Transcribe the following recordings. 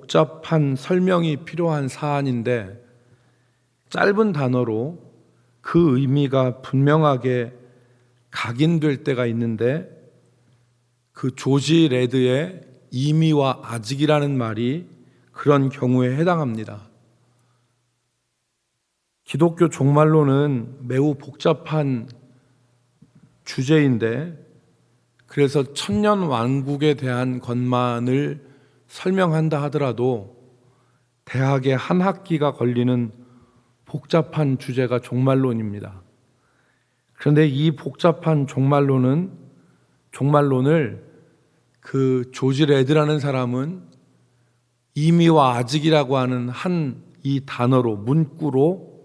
복잡한 설명이 필요한 사안인데 짧은 단어로 그 의미가 분명하게 각인될 때가 있는데 그 조지 레드의 이미와 아직이라는 말이 그런 경우에 해당합니다. 기독교 종말론은 매우 복잡한 주제인데 그래서 천년 왕국에 대한 것만을 설명한다 하더라도 대학의 한 학기가 걸리는 복잡한 주제가 종말론입니다. 그런데 이 복잡한 종말론을 그 조지 레드라는 사람은 이미와 아직이라고 하는 한 이 단어로 문구로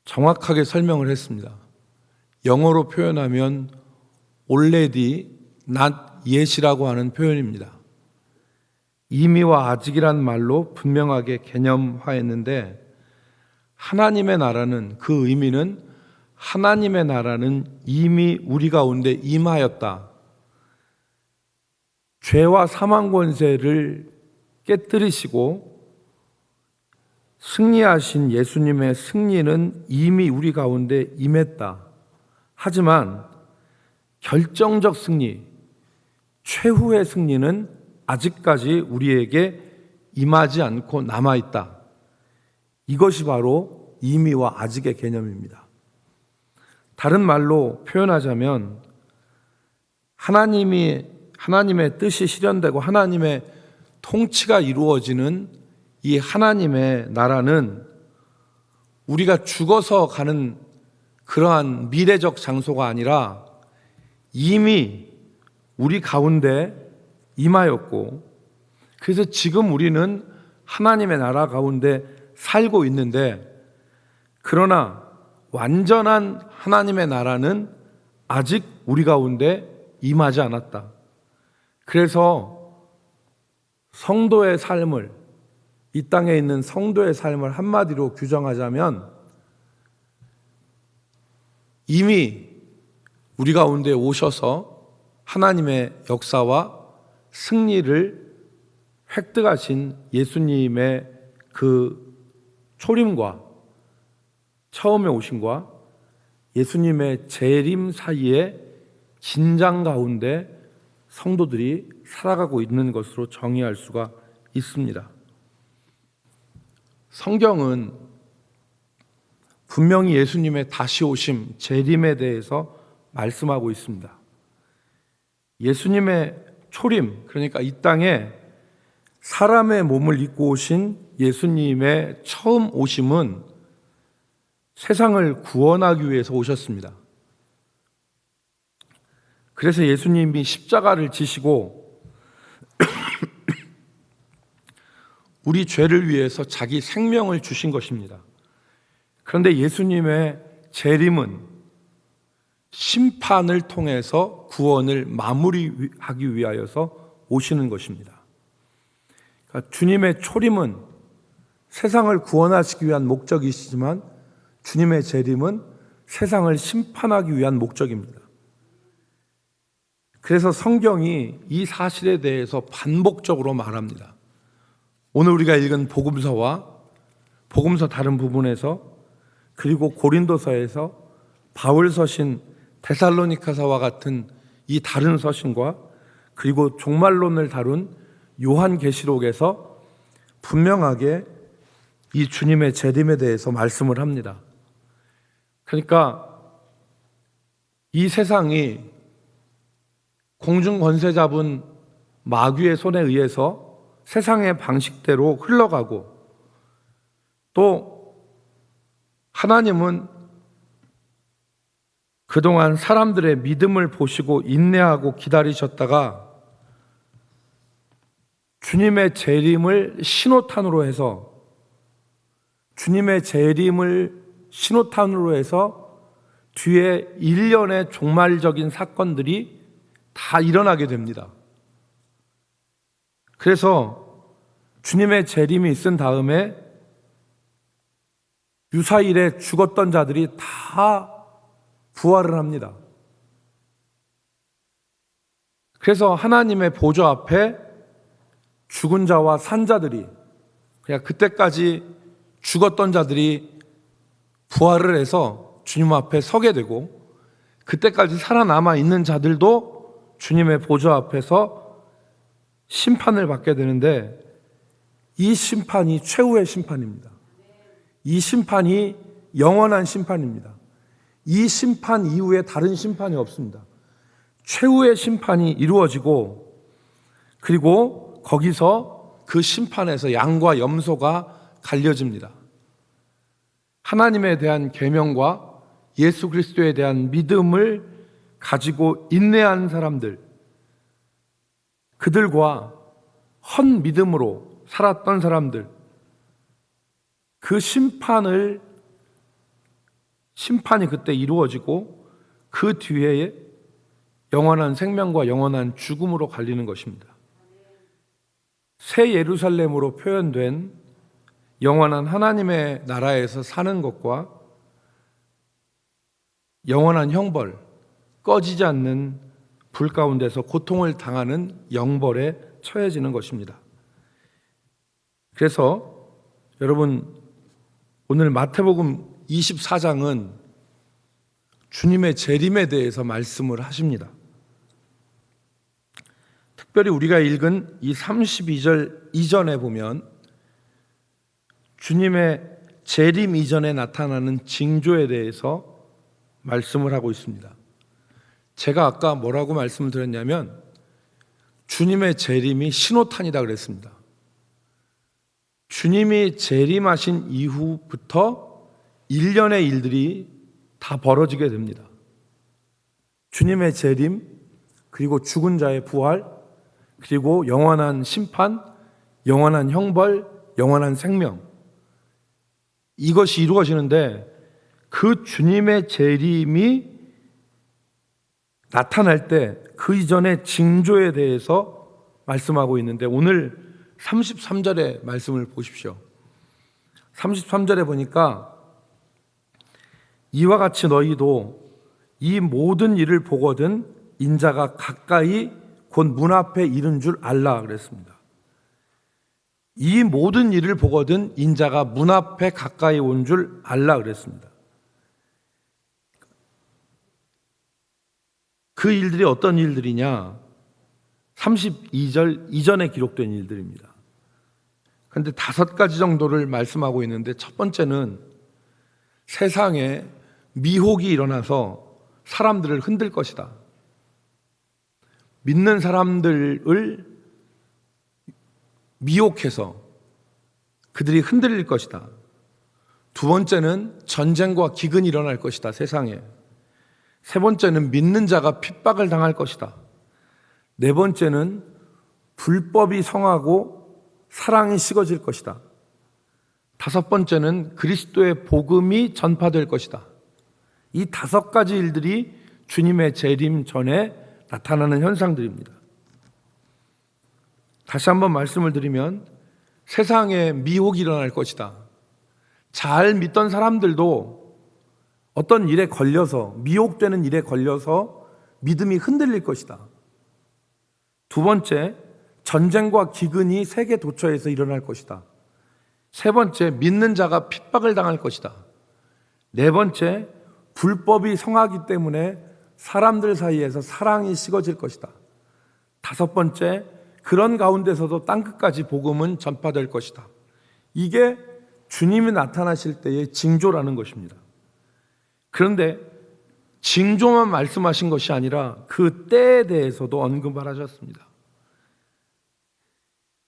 정확하게 설명을 했습니다. 영어로 표현하면 already, not yet이라고 하는 표현입니다. 이미와 아직이란 말로 분명하게 개념화했는데 하나님의 나라는 그 의미는 하나님의 나라는 이미 우리 가운데 임하였다. 죄와 사망 권세를 깨뜨리시고 승리하신 예수님의 승리는 이미 우리 가운데 임했다. 하지만 결정적 승리, 최후의 승리는 아직까지 우리에게 임하지 않고 남아있다. 이것이 바로 이미와 아직의 개념입니다. 다른 말로 표현하자면 하나님의 뜻이 실현되고 하나님의 통치가 이루어지는 이 하나님의 나라는 우리가 죽어서 가는 그러한 미래적 장소가 아니라 이미 우리 가운데 임하였고 그래서 지금 우리는 하나님의 나라 가운데 살고 있는데 그러나 완전한 하나님의 나라는 아직 우리 가운데 임하지 않았다. 그래서 성도의 삶을 이 땅에 있는 성도의 삶을 한마디로 규정하자면 이미 우리 가운데 오셔서 하나님의 역사와 승리를 획득하신 예수님의 그 초림과 처음에 오심과 예수님의 재림 사이에 진장 가운데 성도들이 살아가고 있는 것으로 정의할 수가 있습니다. 성경은 분명히 예수님의 다시 오심, 재림에 대해서 말씀하고 있습니다. 예수님의 초림, 그러니까 이 땅에 사람의 몸을 입고 오신 예수님의 처음 오심은 세상을 구원하기 위해서 오셨습니다. 그래서 예수님이 십자가를 지시고 우리 죄를 위해서 자기 생명을 주신 것입니다. 그런데 예수님의 재림은 심판을 통해서 구원을 마무리하기 위하여서 오시는 것입니다. 그러니까 주님의 초림은 세상을 구원하시기 위한 목적이시지만 주님의 재림은 세상을 심판하기 위한 목적입니다. 그래서 성경이 이 사실에 대해서 반복적으로 말합니다. 오늘 우리가 읽은 복음서와 복음서 다른 부분에서 그리고 고린도서에서 바울 서신 데살로니가서와 같은 이 다른 서신과 그리고 종말론을 다룬 요한계시록에서 분명하게 이 주님의 재림에 대해서 말씀을 합니다. 그러니까 이 세상이 공중 권세 잡은 마귀의 손에 의해서 세상의 방식대로 흘러가고 또 하나님은 그동안 사람들의 믿음을 보시고 인내하고 기다리셨다가 주님의 재림을 신호탄으로 해서 뒤에 일련의 종말적인 사건들이 다 일어나게 됩니다. 그래서 주님의 재림이 있은 다음에 유사일에 죽었던 자들이 다 부활을 합니다. 그래서 하나님의 보좌 앞에 죽은 자와 산 자들이, 그냥 그때까지 죽었던 자들이 부활을 해서 주님 앞에 서게 되고, 그때까지 살아남아 있는 자들도 주님의 보좌 앞에서 심판을 받게 되는데, 이 심판이 최후의 심판입니다. 이 심판이 영원한 심판입니다. 이 심판 이후에 다른 심판이 없습니다. 최후의 심판이 이루어지고, 그리고 거기서 그 심판에서 양과 염소가 갈려집니다. 하나님에 대한 계명과 예수 그리스도에 대한 믿음을 가지고 인내한 사람들, 그들과 헛 믿음으로 살았던 사람들, 그 심판이 그때 이루어지고 그 뒤에 영원한 생명과 영원한 죽음으로 갈리는 것입니다. 새 예루살렘으로 표현된 영원한 하나님의 나라에서 사는 것과 영원한 형벌, 꺼지지 않는 불 가운데서 고통을 당하는 영벌에 처해지는 것입니다. 그래서 여러분, 오늘 마태복음 24장은 주님의 재림에 대해서 말씀을 하십니다. 특별히 우리가 읽은 이 32절 이전에 보면 주님의 재림 이전에 나타나는 징조에 대해서 말씀을 하고 있습니다. 제가 아까 뭐라고 말씀을 드렸냐면 주님의 재림이 신호탄이다 그랬습니다. 주님이 재림하신 이후부터 일련의 일들이 다 벌어지게 됩니다. 주님의 재림, 그리고 죽은 자의 부활, 그리고 영원한 심판, 영원한 형벌, 영원한 생명, 이것이 이루어지는데, 그 주님의 재림이 나타날 때 그 이전의 징조에 대해서 말씀하고 있는데, 오늘 33절의 말씀을 보십시오. 33절에 보니까 이와 같이 너희도 이 모든 일을 보거든 인자가 가까이 곧 문 앞에 이른 줄 알라 그랬습니다. 이 모든 일을 보거든 인자가 문 앞에 가까이 온 줄 알라 그랬습니다. 그 일들이 어떤 일들이냐? 32절 이전에 기록된 일들입니다. 그런데 5가지 정도를 말씀하고 있는데, 첫 번째는 세상에 미혹이 일어나서 사람들을 흔들 것이다. 믿는 사람들을 미혹해서 그들이 흔들릴 것이다. 두 번째는 전쟁과 기근이 일어날 것이다, 세상에. 세 번째는 믿는 자가 핍박을 당할 것이다. 네 번째는 불법이 성하고 사랑이 식어질 것이다. 다섯 번째는 그리스도의 복음이 전파될 것이다. 이 5가지 일들이 주님의 재림 전에 나타나는 현상들입니다. 다시 한번 말씀을 드리면 세상에 미혹이 일어날 것이다. 잘 믿던 사람들도 어떤 일에 걸려서, 미혹되는 일에 걸려서 믿음이 흔들릴 것이다. 두 번째, 전쟁과 기근이 세계 도처에서 일어날 것이다. 세 번째, 믿는 자가 핍박을 당할 것이다. 네 번째, 불법이 성하기 때문에 사람들 사이에서 사랑이 식어질 것이다. 다섯 번째, 그런 가운데서도 땅끝까지 복음은 전파될 것이다. 이게 주님이 나타나실 때의 징조라는 것입니다. 그런데 징조만 말씀하신 것이 아니라 그 때에 대해서도 언급을 하셨습니다.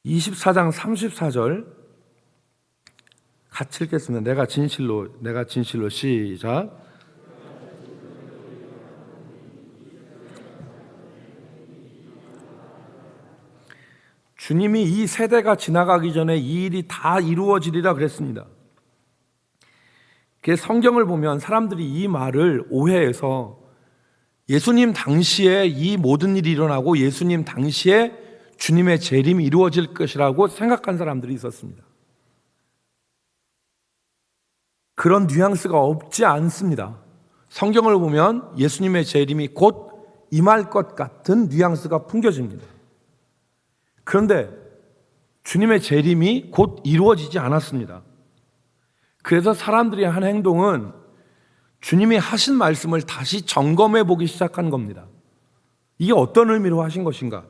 24장 34절 같이 읽겠습니다. 내가 진실로 시작. 주님이 이 세대가 지나가기 전에 이 일이 다 이루어지리라 그랬습니다. 그 성경을 보면 사람들이 이 말을 오해해서 예수님 당시에 이 모든 일이 일어나고 예수님 당시에 주님의 재림이 이루어질 것이라고 생각한 사람들이 있었습니다. 그런 뉘앙스가 없지 않습니다. 성경을 보면 예수님의 재림이 곧 임할 것 같은 뉘앙스가 풍겨집니다. 그런데 주님의 재림이 곧 이루어지지 않았습니다. 그래서 사람들이 한 행동은 주님이 하신 말씀을 다시 점검해 보기 시작한 겁니다. 이게 어떤 의미로 하신 것인가?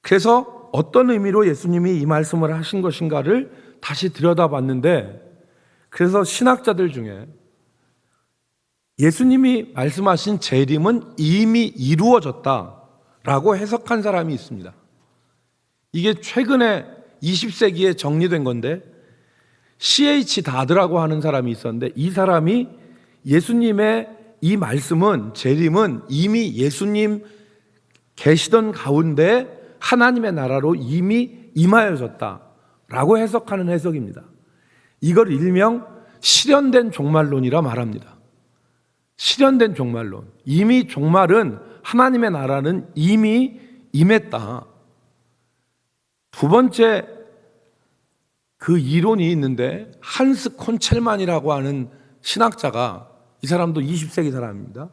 그래서 어떤 의미로 예수님이 이 말씀을 하신 것인가를 다시 들여다봤는데, 그래서 신학자들 중에 예수님이 말씀하신 재림은 이미 이루어졌다라고 해석한 사람이 있습니다. 이게 최근에 20세기에 정리된 건데, C.H. 다드라고 하는 사람이 있었는데, 이 사람이 예수님의 이 말씀은, 재림은 이미 예수님 계시던 가운데 하나님의 나라로 이미 임하여졌다라고 해석하는 해석입니다. 이걸 일명 실현된 종말론이라 말합니다. 실현된 종말론. 이미 종말은, 하나님의 나라는 이미 임했다. 두 번째 그 이론이 있는데, 한스 콘첼만이라고 하는 신학자가, 이 사람도 20세기 사람입니다.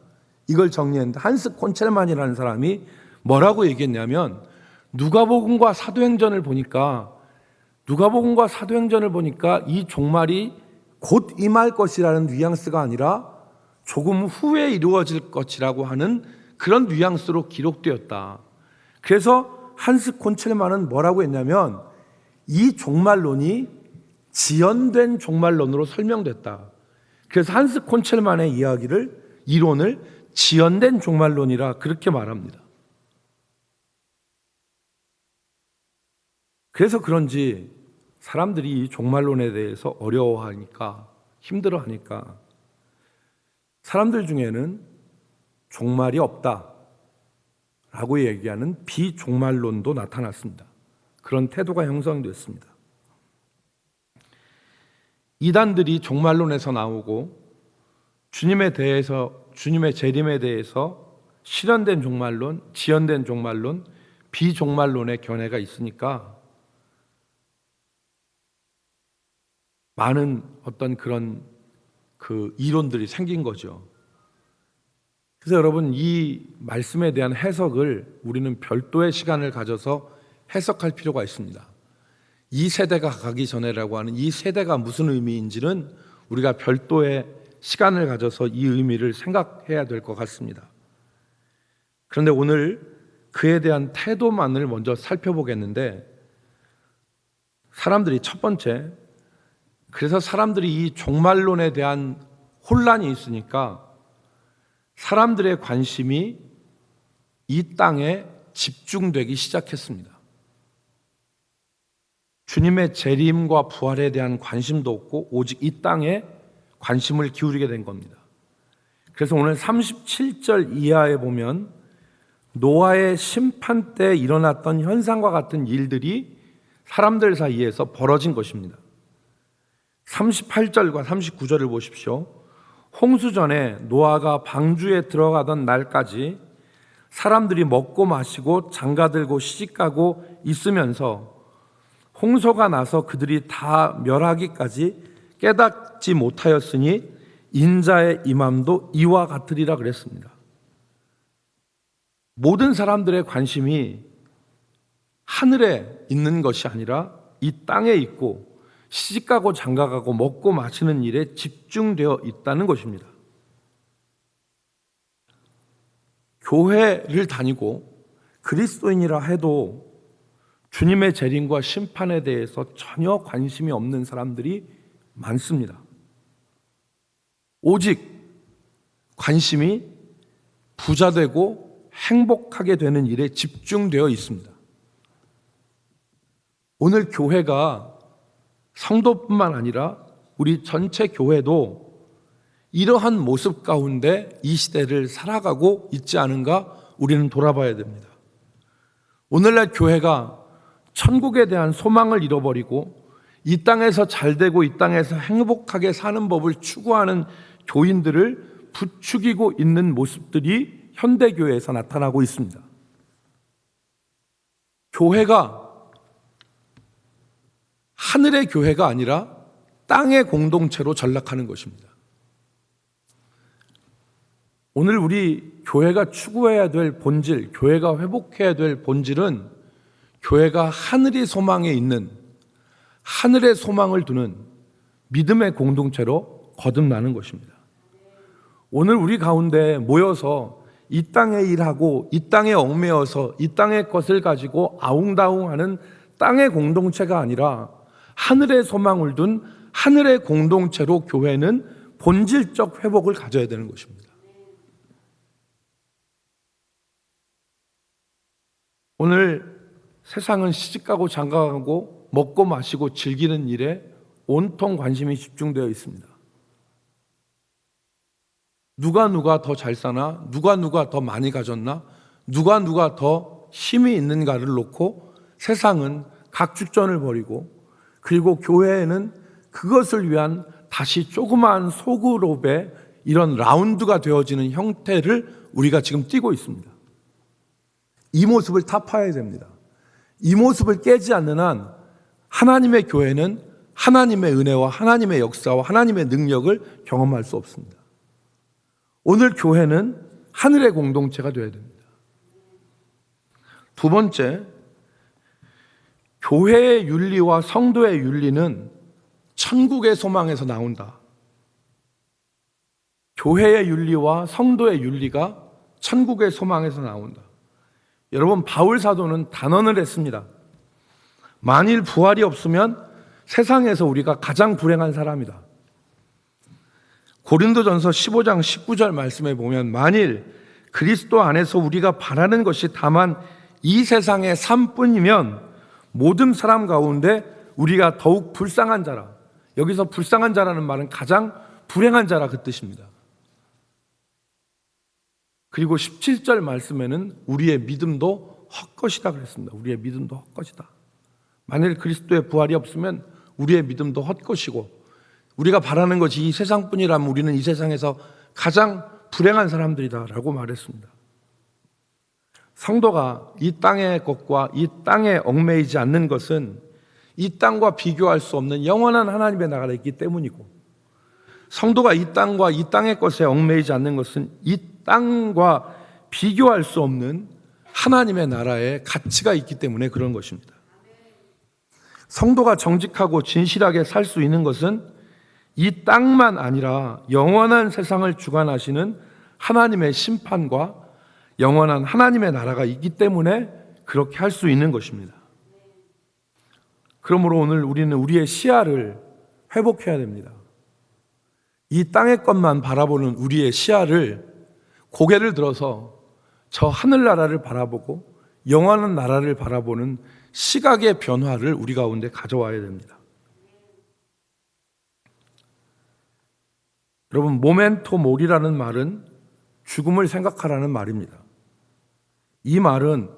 이걸 정리했는데, 한스 콘첼만이라는 사람이 뭐라고 얘기했냐면, 누가복음과 사도행전을 보니까 이 종말이 곧 임할 것이라는 뉘앙스가 아니라 조금 후에 이루어질 것이라고 하는 그런 뉘앙스로 기록되었다. 그래서 한스 콘첼만은 뭐라고 했냐면, 이 종말론이 지연된 종말론으로 설명됐다. 그래서 한스 콘첼만의 이론을 지연된 종말론이라 그렇게 말합니다. 그래서 그런지 사람들이 이 종말론에 대해서 어려워하니까, 힘들어하니까 사람들 중에는 종말이 없다라고 얘기하는 비종말론도 나타났습니다. 그런 태도가 형성됐습니다. 이단들이 종말론에서 나오고, 주님의 재림에 대해서 실현된 종말론, 지연된 종말론, 비종말론의 견해가 있으니까 많은 어떤 그런 이론들이 생긴 거죠. 그래서 여러분, 이 말씀에 대한 해석을 우리는 별도의 시간을 가져서 해석할 필요가 있습니다. 이 세대가 가기 전에라고 하는 이 세대가 무슨 의미인지는 우리가 별도의 시간을 가져서 이 의미를 생각해야 될 것 같습니다. 그런데 오늘 그에 대한 태도만을 먼저 살펴보겠는데, 사람들이 첫 번째, 그래서 사람들이 이 종말론에 대한 혼란이 있으니까 사람들의 관심이 이 땅에 집중되기 시작했습니다. 주님의 재림과 부활에 대한 관심도 없고 오직 이 땅에 관심을 기울이게 된 겁니다. 그래서 오늘 37절 이하에 보면 노아의 심판 때 일어났던 현상과 같은 일들이 사람들 사이에서 벌어진 것입니다. 38절과 39절을 보십시오. 홍수 전에 노아가 방주에 들어가던 날까지 사람들이 먹고 마시고 장가들고 시집가고 있으면서 홍수가 나서 그들이 다 멸하기까지 깨닫지 못하였으니 인자의 임함도 이와 같으리라 그랬습니다. 모든 사람들의 관심이 하늘에 있는 것이 아니라 이 땅에 있고 시집가고 장가가고 먹고 마시는 일에 집중되어 있다는 것입니다. 교회를 다니고 그리스도인이라 해도 주님의 재림과 심판에 대해서 전혀 관심이 없는 사람들이 많습니다. 오직 관심이 부자되고 행복하게 되는 일에 집중되어 있습니다. 오늘 교회가, 성도뿐만 아니라 우리 전체 교회도 이러한 모습 가운데 이 시대를 살아가고 있지 않은가 우리는 돌아봐야 됩니다. 오늘날 교회가 천국에 대한 소망을 잃어버리고 이 땅에서 잘되고 이 땅에서 행복하게 사는 법을 추구하는 교인들을 부추기고 있는 모습들이 현대교회에서 나타나고 있습니다. 교회가 하늘의 교회가 아니라 땅의 공동체로 전락하는 것입니다. 오늘 우리 교회가 추구해야 될 본질, 교회가 회복해야 될 본질은 교회가 하늘의 소망에 있는, 하늘의 소망을 두는 믿음의 공동체로 거듭나는 것입니다. 오늘 우리 가운데 모여서 이 땅에 일하고 이 땅에 얽매여서 이 땅의 것을 가지고 아웅다웅하는 땅의 공동체가 아니라 하늘의 소망을 둔 하늘의 공동체로 교회는 본질적 회복을 가져야 되는 것입니다. 오늘 세상은 시집가고 장가가고 먹고 마시고 즐기는 일에 온통 관심이 집중되어 있습니다. 누가 더 잘 사나? 누가 더 많이 가졌나? 누가 더 힘이 있는가를 놓고 세상은 각축전을 벌이고, 그리고 교회에는 그것을 위한 다시 조그마한 소그룹의 이런 라운드가 되어지는 형태를 우리가 지금 띄고 있습니다. 이 모습을 타파해야 됩니다. 이 모습을 깨지 않는 한 하나님의 교회는 하나님의 은혜와 하나님의 역사와 하나님의 능력을 경험할 수 없습니다. 오늘 교회는 하늘의 공동체가 되어야 됩니다. 두 번째, 교회의 윤리와 성도의 윤리는 천국의 소망에서 나온다. 교회의 윤리와 성도의 윤리가 천국의 소망에서 나온다. 여러분, 바울 사도는 단언을 했습니다. 만일 부활이 없으면 세상에서 우리가 가장 불행한 사람이다. 고린도전서 15장 19절 말씀에 보면, 만일 그리스도 안에서 우리가 바라는 것이 다만 이 세상의 삶뿐이면 모든 사람 가운데 우리가 더욱 불쌍한 자라. 여기서 불쌍한 자라는 말은 가장 불행한 자라 그 뜻입니다. 그리고 17절 말씀에는 우리의 믿음도 헛것이다 그랬습니다. 우리의 믿음도 헛것이다. 만일 그리스도의 부활이 없으면 우리의 믿음도 헛것이고, 우리가 바라는 것이 이 세상뿐이라면 우리는 이 세상에서 가장 불행한 사람들이다라고 말했습니다. 성도가 이 땅의 것과 이 땅에 얽매이지 않는 것은 이 땅과 비교할 수 없는 영원한 하나님의 나라가 있기 때문이고, 성도가 이 땅과 이 땅의 것에 얽매이지 않는 것은 이 땅과 비교할 수 없는 하나님의 나라의 가치가 있기 때문에 그런 것입니다. 성도가 정직하고 진실하게 살 수 있는 것은 이 땅만 아니라 영원한 세상을 주관하시는 하나님의 심판과 영원한 하나님의 나라가 있기 때문에 그렇게 할 수 있는 것입니다. 그러므로 오늘 우리는 우리의 시야를 회복해야 됩니다. 이 땅의 것만 바라보는 우리의 시야를, 고개를 들어서 저 하늘나라를 바라보고 영원한 나라를 바라보는 시각의 변화를 우리 가운데 가져와야 됩니다. 여러분, 모멘토 모리라는 말은 죽음을 생각하라는 말입니다. 이 말은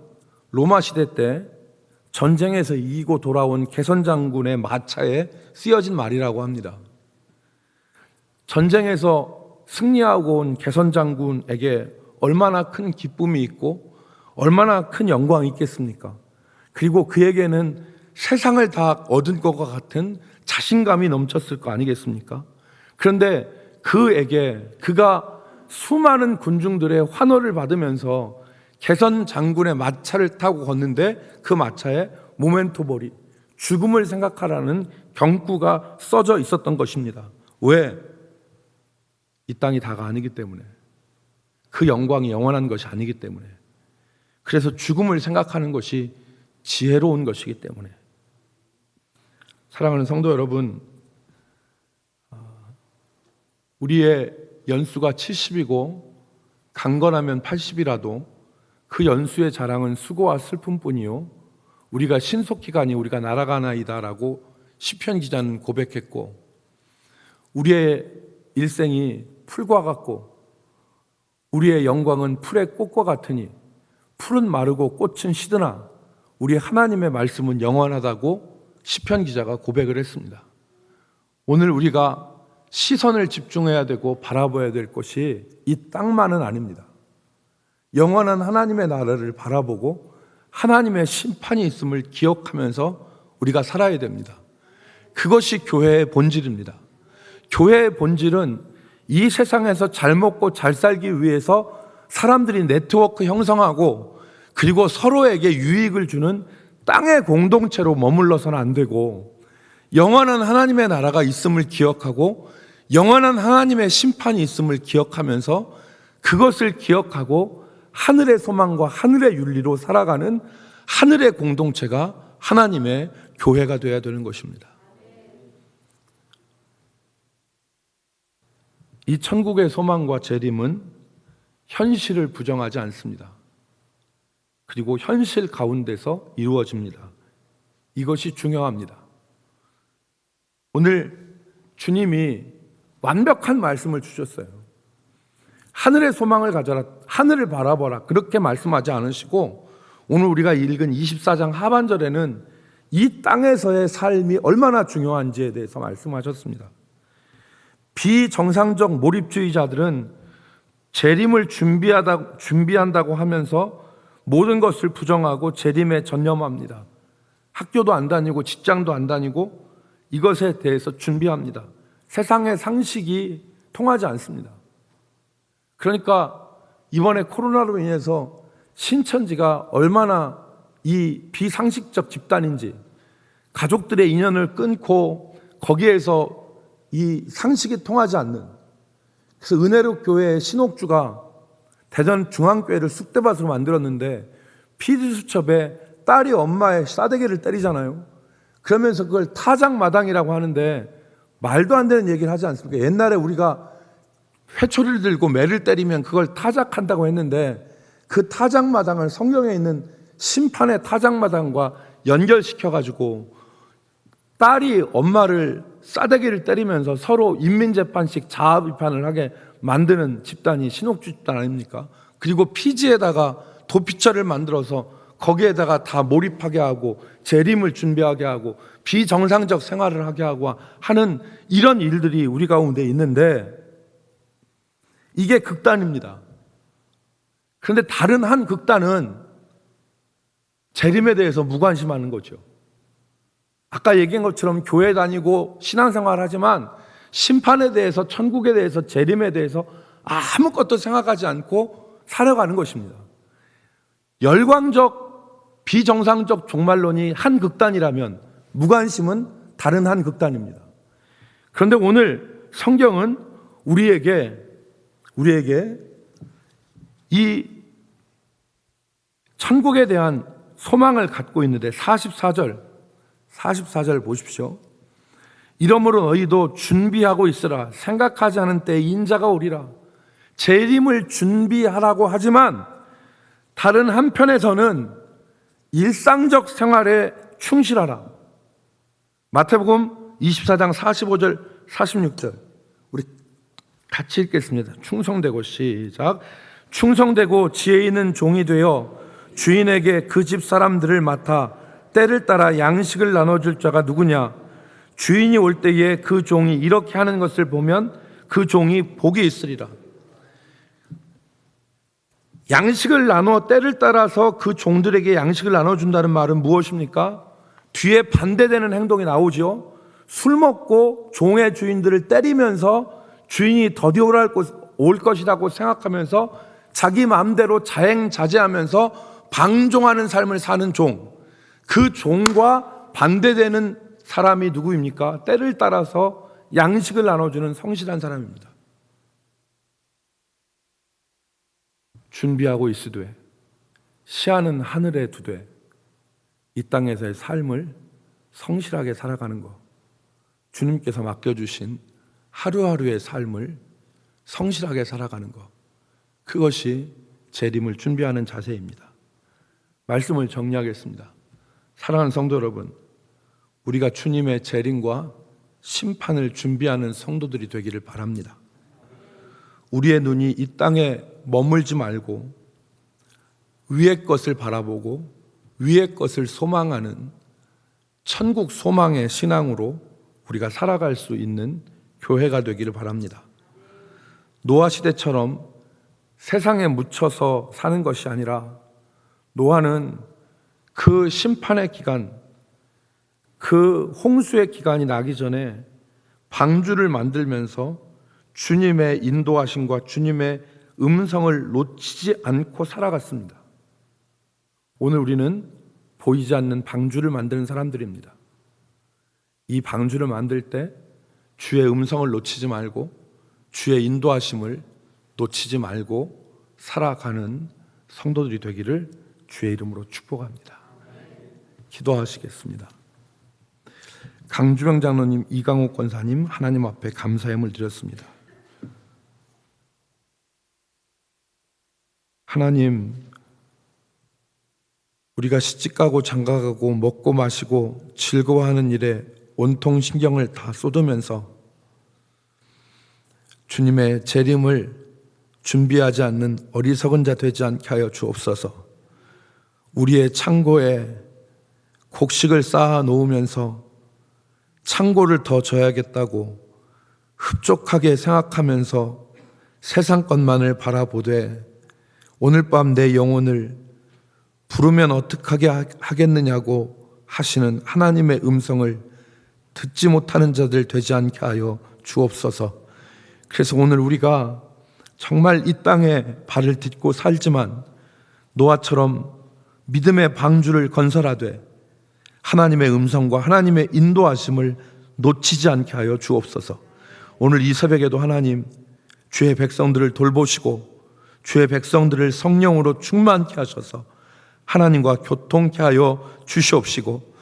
로마 시대 때 전쟁에서 이기고 돌아온 개선장군의 마차에 쓰여진 말이라고 합니다. 전쟁에서 승리하고 온 개선장군에게 얼마나 큰 기쁨이 있고 얼마나 큰 영광이 있겠습니까? 그리고 그에게는 세상을 다 얻은 것과 같은 자신감이 넘쳤을 거 아니겠습니까? 그런데 그가 수많은 군중들의 환호를 받으면서 개선 장군의 마차를 타고 걷는데 그 마차에 모멘토 모리, 죽음을 생각하라는 경구가 써져 있었던 것입니다. 왜? 이 땅이 다가 아니기 때문에, 그 영광이 영원한 것이 아니기 때문에, 그래서 죽음을 생각하는 것이 지혜로운 것이기 때문에. 사랑하는 성도 여러분, 우리의 연수가 70이고 강건하면 80이라도 그 연수의 자랑은 수고와 슬픔뿐이요 우리가 신속히 가니 우리가 날아가나이다라고 시편 기자는 고백했고, 우리의 일생이 풀과 같고 우리의 영광은 풀의 꽃과 같으니 풀은 마르고 꽃은 시드나 우리 하나님의 말씀은 영원하다고 시편 기자가 고백을 했습니다. 오늘 우리가 시선을 집중해야 되고 바라봐야 될 것이 이 땅만은 아닙니다. 영원한 하나님의 나라를 바라보고 하나님의 심판이 있음을 기억하면서 우리가 살아야 됩니다. 그것이 교회의 본질입니다. 교회의 본질은 이 세상에서 잘 먹고 잘 살기 위해서 사람들이 네트워크 형성하고 그리고 서로에게 유익을 주는 땅의 공동체로 머물러서는 안 되고 영원한 하나님의 나라가 있음을 기억하고 영원한 하나님의 심판이 있음을 기억하면서 그것을 기억하고 하늘의 소망과 하늘의 윤리로 살아가는 하늘의 공동체가 하나님의 교회가 되어야 되는 것입니다. 이 천국의 소망과 재림은 현실을 부정하지 않습니다. 그리고 현실 가운데서 이루어집니다. 이것이 중요합니다. 오늘 주님이 완벽한 말씀을 주셨어요. 하늘의 소망을 가져라, 하늘을 바라보라, 그렇게 말씀하지 않으시고 오늘 우리가 읽은 24장 하반절에는 이 땅에서의 삶이 얼마나 중요한지에 대해서 말씀하셨습니다. 비정상적 몰입주의자들은 재림을 준비한다고 하면서 모든 것을 부정하고 재림에 전념합니다. 학교도 안 다니고 직장도 안 다니고 이것에 대해서 준비합니다. 세상의 상식이 통하지 않습니다. 그러니까 이번에 코로나로 인해서 신천지가 얼마나 이 비상식적 집단인지, 가족들의 인연을 끊고 거기에서 이 상식이 통하지 않는, 그래서 은혜로 교회의 신옥주가 대전 중앙교회를 쑥대밭으로 만들었는데 PD수첩에 딸이 엄마의 싸대기를 때리잖아요. 그러면서 그걸 타작마당이라고 하는데 말도 안 되는 얘기를 하지 않습니까? 옛날에 우리가 회초리를 들고 매를 때리면 그걸 타작한다고 했는데 그 타작마당을 성경에 있는 심판의 타작마당과 연결시켜가지고 딸이 엄마를 싸대기를 때리면서 서로 인민재판식 자아비판을 하게 만드는 집단이 신옥주 집단 아닙니까? 그리고 피지에다가 도피처를 만들어서 거기에다가 다 몰입하게 하고 재림을 준비하게 하고 비정상적 생활을 하게 하고 하는 이런 일들이 우리 가운데 있는데 이게 극단입니다. 그런데 다른 한 극단은 재림에 대해서 무관심하는 거죠. 아까 얘기한 것처럼 교회 다니고 신앙생활 하지만 심판에 대해서, 천국에 대해서, 재림에 대해서 아무것도 생각하지 않고 살아가는 것입니다. 열광적 비정상적 종말론이 한 극단이라면 무관심은 다른 한 극단입니다. 그런데 오늘 성경은 우리에게 이 천국에 대한 소망을 갖고 있는데 44절 보십시오. 이러므로 너희도 준비하고 있으라. 생각하지 않은 때에 인자가 오리라. 재림을 준비하라고 하지만 다른 한편에서는 일상적 생활에 충실하라. 마태복음 24장 45절 46절 우리 같이 읽겠습니다. 충성되고 시작. 충성되고 지혜 있는 종이 되어 주인에게 그 집 사람들을 맡아 때를 따라 양식을 나눠줄 자가 누구냐? 주인이 올 때에 그 종이 이렇게 하는 것을 보면 그 종이 복이 있으리라. 양식을 나눠 때를 따라서 그 종들에게 양식을 나눠준다는 말은 무엇입니까? 뒤에 반대되는 행동이 나오죠. 술 먹고 종의 주인들을 때리면서 주인이 더디 올 것이라고 생각하면서 자기 마음대로 자행자제하면서 방종하는 삶을 사는 종, 그 종과 반대되는 사람이 누구입니까? 때를 따라서 양식을 나눠주는 성실한 사람입니다. 준비하고 있으되 시야는 하늘에 두되 이 땅에서의 삶을 성실하게 살아가는 것, 주님께서 맡겨주신 하루하루의 삶을 성실하게 살아가는 것, 그것이 재림을 준비하는 자세입니다. 말씀을 정리하겠습니다. 사랑하는 성도 여러분, 우리가 주님의 재림과 심판을 준비하는 성도들이 되기를 바랍니다. 우리의 눈이 이 땅에 머물지 말고 위의 것을 바라보고 위의 것을 소망하는 천국 소망의 신앙으로 우리가 살아갈 수 있는 교회가 되기를 바랍니다. 노아 시대처럼 세상에 묻혀서 사는 것이 아니라 노아는 그 심판의 기간, 그 홍수의 기간이 나기 전에 방주를 만들면서 주님의 인도하심과 주님의 음성을 놓치지 않고 살아갔습니다. 오늘 우리는 보이지 않는 방주를 만드는 사람들입니다. 이 방주를 만들 때 주의 음성을 놓치지 말고 주의 인도하심을 놓치지 말고 살아가는 성도들이 되기를 주의 이름으로 축복합니다. 기도하시겠습니다. 강주병 장로님, 이강옥 권사님, 하나님 앞에 감사의 예물 드렸습니다. 하나님, 우리가 시집가고 장가가고 먹고 마시고 즐거워하는 일에 온통 신경을 다 쏟으면서 주님의 재림을 준비하지 않는 어리석은 자 되지 않게 하여 주옵소서. 우리의 창고에 곡식을 쌓아 놓으면서 창고를 더 져야겠다고 흡족하게 생각하면서 세상 것만을 바라보되 오늘 밤 내 영혼을 부르면 어떡하게 하겠느냐고 하시는 하나님의 음성을 듣지 못하는 자들 되지 않게 하여 주옵소서. 그래서 오늘 우리가 정말 이 땅에 발을 딛고 살지만 노아처럼 믿음의 방주를 건설하되 하나님의 음성과 하나님의 인도하심을 놓치지 않게 하여 주옵소서. 오늘 이 새벽에도 하나님, 주의 백성들을 돌보시고 주의 백성들을 성령으로 충만케 하셔서 하나님과 교통케 하여 주시옵시고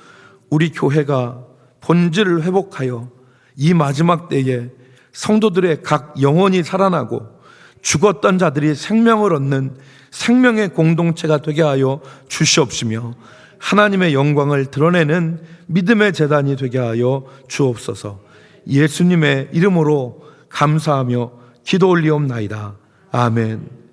우리 교회가 본질을 회복하여 이 마지막 때에 성도들의 각 영혼이 살아나고 죽었던 자들이 생명을 얻는 생명의 공동체가 되게 하여 주시옵시며 하나님의 영광을 드러내는 믿음의 제단이 되게 하여 주옵소서. 예수님의 이름으로 감사하며 기도 올리옵나이다. 아멘.